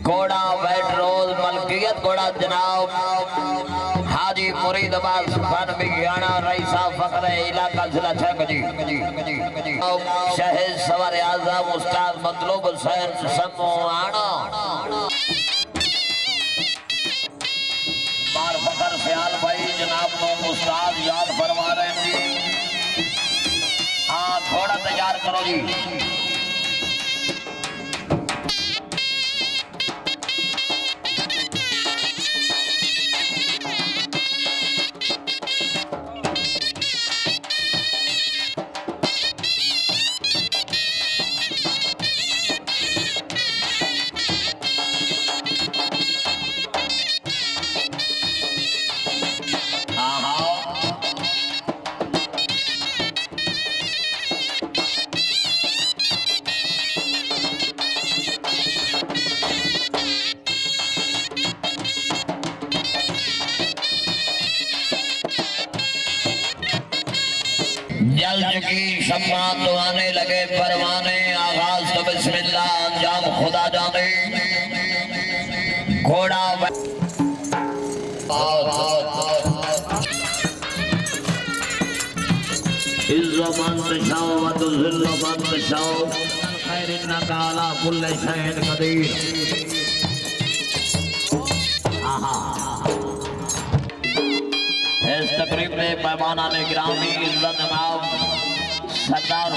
घोड़ा पेट्रोल मलकियत घोड़ा जनाब हाजी मुरीद अब्बास खान बिगियाना रईसा फखरे इलाका जिला छंगजी शहर सवार आजम उस्ताद मतलूब हुसैन समूआना मार फखर सियाल भाई जनाब नो उस्ताद याद फरमा रहे हैं। हाँ घोड़ा तैयार करो जी। जल चुकी शम्मा तो आने लगे परवाने आगाज तो बिस्मिल्लाह अंजाम खुदा जाने। घोड़ा इज्जो मन तशाओ वतुज़िल्लो मन तशाओ खैर इन्नका अला कुल्लि शैइन कदीर। इस तकरीब में मेहमानान गिरामी इज्जत नवाब सरदार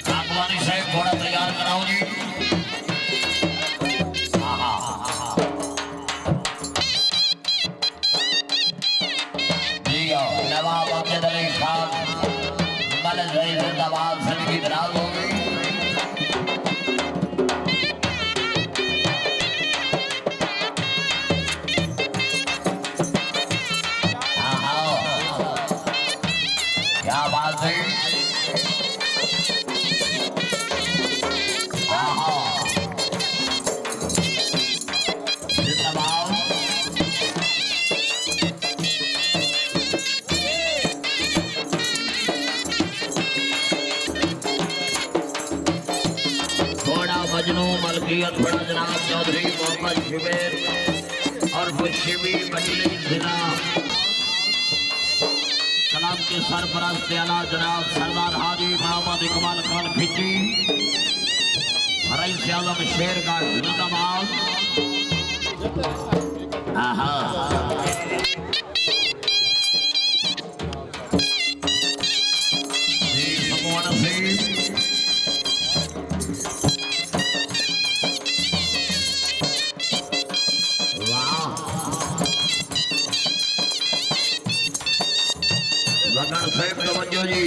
काकवानी साहब घोड़ा तैयार कराओ जी। नवाब अब्दुल अली खान मलक जिंदाबाद जिंदगी दराज हो गई। क्या बात है। मजनू मलकियत बड़ा जनाब चौधरी मोहम्मद शिबेर और शिबी बजली जिला कलाम के सरपरस्त आला जनाब सरदार हाजी मोहम्मद इकबाल खान खिची रईस आजम शेरगढ़ जिंदाबाद। वगन साहिब तवज्जो जी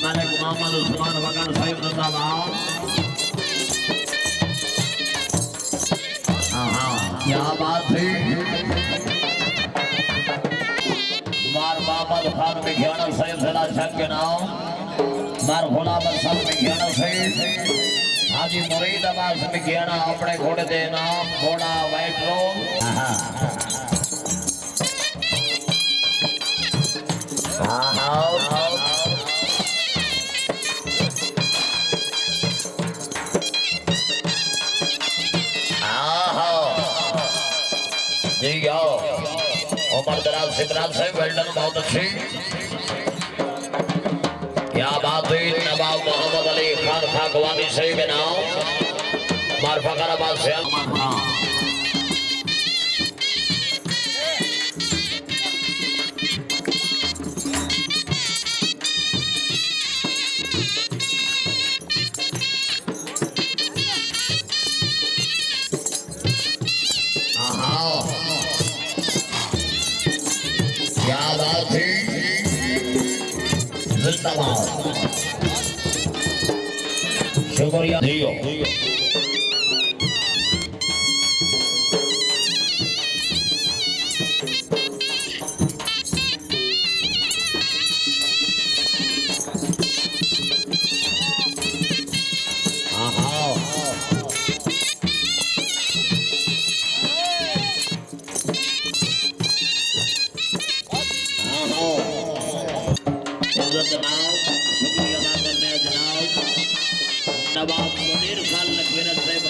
मलिक मोहम्मद उस्मान वगन साहिब जिंदाबाद। क्या बात है। मार मोहम्मद खान बिगियाना साहिब जिला छंग के नाम मार गुलाम सब बिगियाना साहिब हाजी मुरीद अब्बास बिगियाना अपने घोड़े दे नाम घोड़ा वाइट रोल। जी आओ उमर दराज सिद्राज से वेल्डन बहुत अच्छी। क्या बात हुई। नवाब मोहम्मद अली खान खाकवानी से के नाम मार फखराबाद से शुक्रिया दियो। नवाब मुनीर खान लखवीर साहब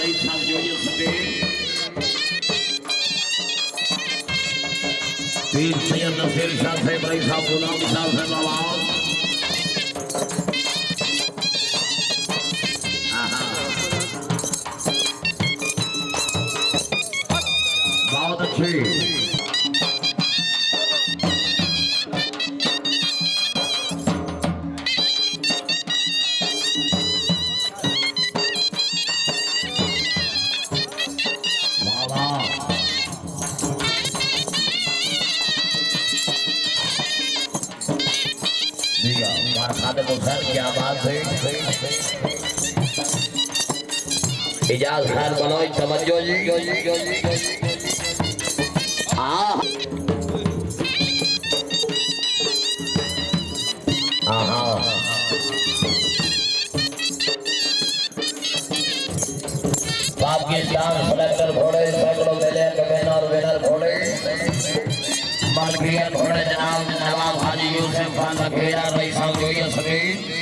वीर सैयद नसीर शाह से बड़ी साहब गुलाम शाह से नवाब बहुत अच्छी क्या बात है इजाज खैर बनोई तवज्जो जी बाप के शान सेलेक्टर घोड़े सैकड़ों मेले कमेन और विनर घोड़े मालकिया घोड़े जनाब नवाब हाजी यूसुफ खान बखेरा रईस जोइया समेत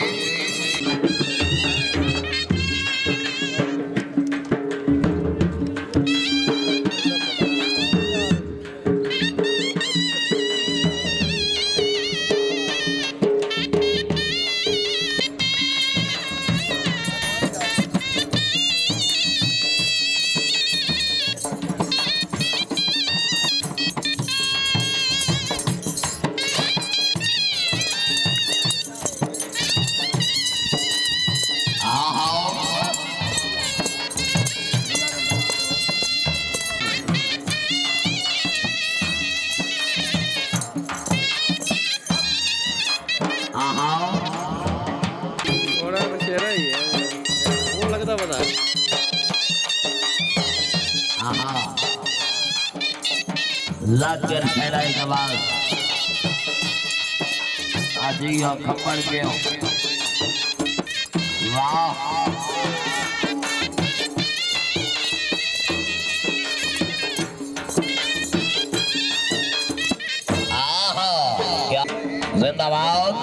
लाकर फैलाई नवाज आजी हो खप्पड़ के हो वाह क्या जिंदाबाद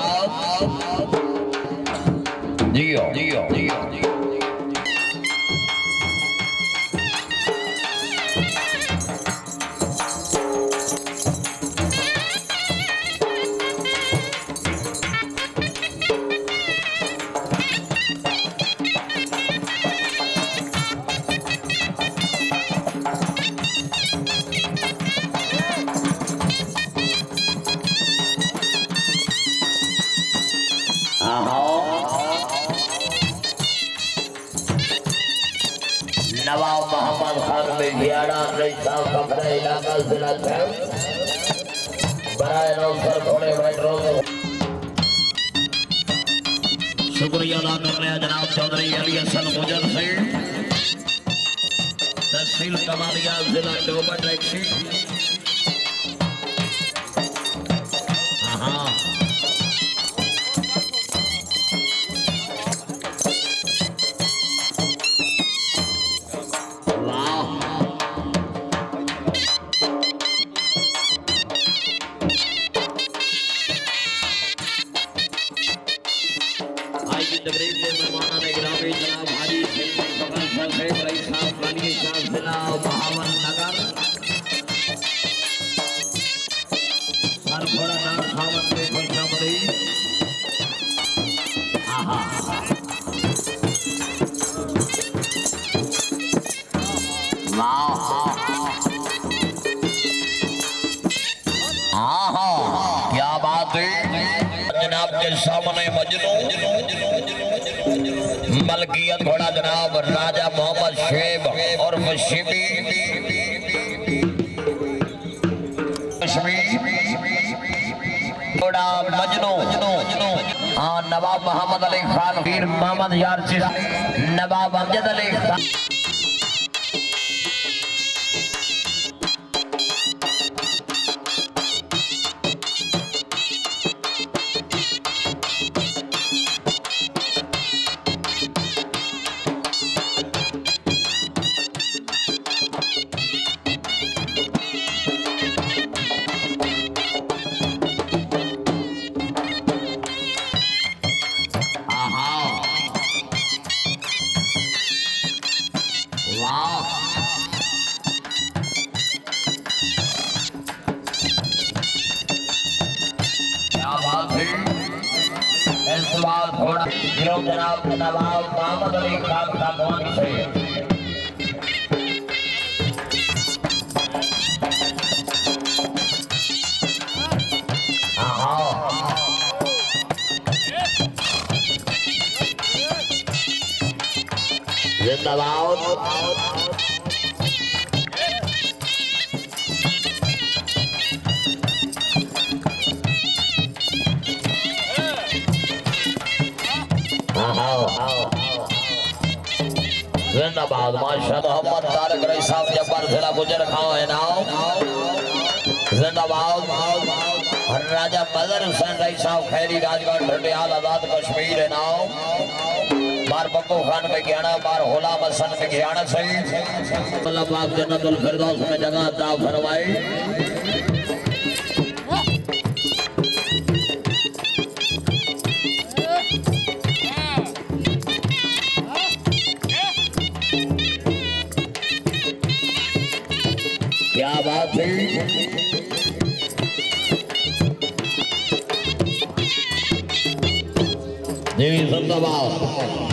जियो जियो जियो जियो नवाब मोहम्मद खान बेगियाड़ा साहब कमरा इलाका जिला बराए नौसर घोड़े बैठो शुक्रिया अदा कर रहे हैं जनाब चौधरी अली हसन गुजर से तहसील कमालिया जिला डोबा टैक्सी क्या बात है जनाब के सामने मजनू मलकियत घोड़ा जनाब राजा मोहम्मद शेब और शिबी घोड़ा मजनू हाँ नवाब मोहम्मद अली खान पीर मोहम्मद यार नवाब अमजद अली खान जो जनाब नवाब मोहम्मद अली खान खानवानी से जिंदाबाद जिंदाबाद माशाअल्लाह मोहम्मद तारक रईस साहब जब्बार जिला गुजर खाओ है नाम जिंदाबाद राजा मदर हुसैन रईस साहब खैरी राजगढ़ ठंडियाल आजाद कश्मीर है नाम बार बक्को खान में गयाना बार होला मसन में गयाना सही अल्लाह पाक जन्नतुल फिरदौस में जगह अता फरमाए क्या बात है देवी जिंदाबाद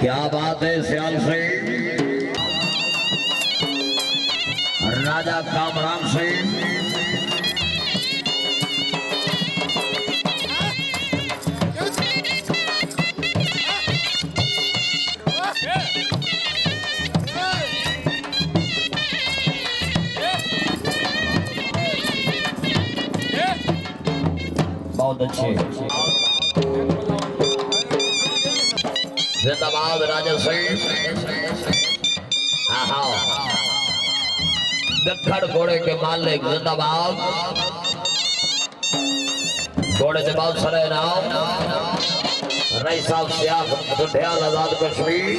क्या बात है सियाल से राजा कामराम से बहुत अच्छे जिंदाबाद राजा सईद दखड़ घोड़े के मालिक जिंदाबाद घोड़े से बहुत सारे नाम रईस साहब सियाह ठंडियाल आजाद कश्मीर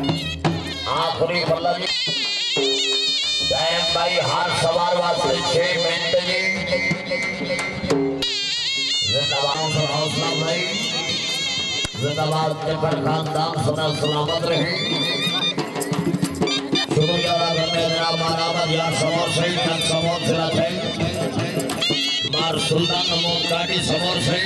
आखिरी बल्ला जी भाई हाथ सवार वास्ते 6 मिनट जी जिंदाबाद हौसला भाई जिंदाबाद जफर खानदान सदा सलामत रहे शुक्रिया अदा करते हैं जनाब महाराज यार समोर से तक समोर से मार सुल्तान मोम गाड़ी समोर से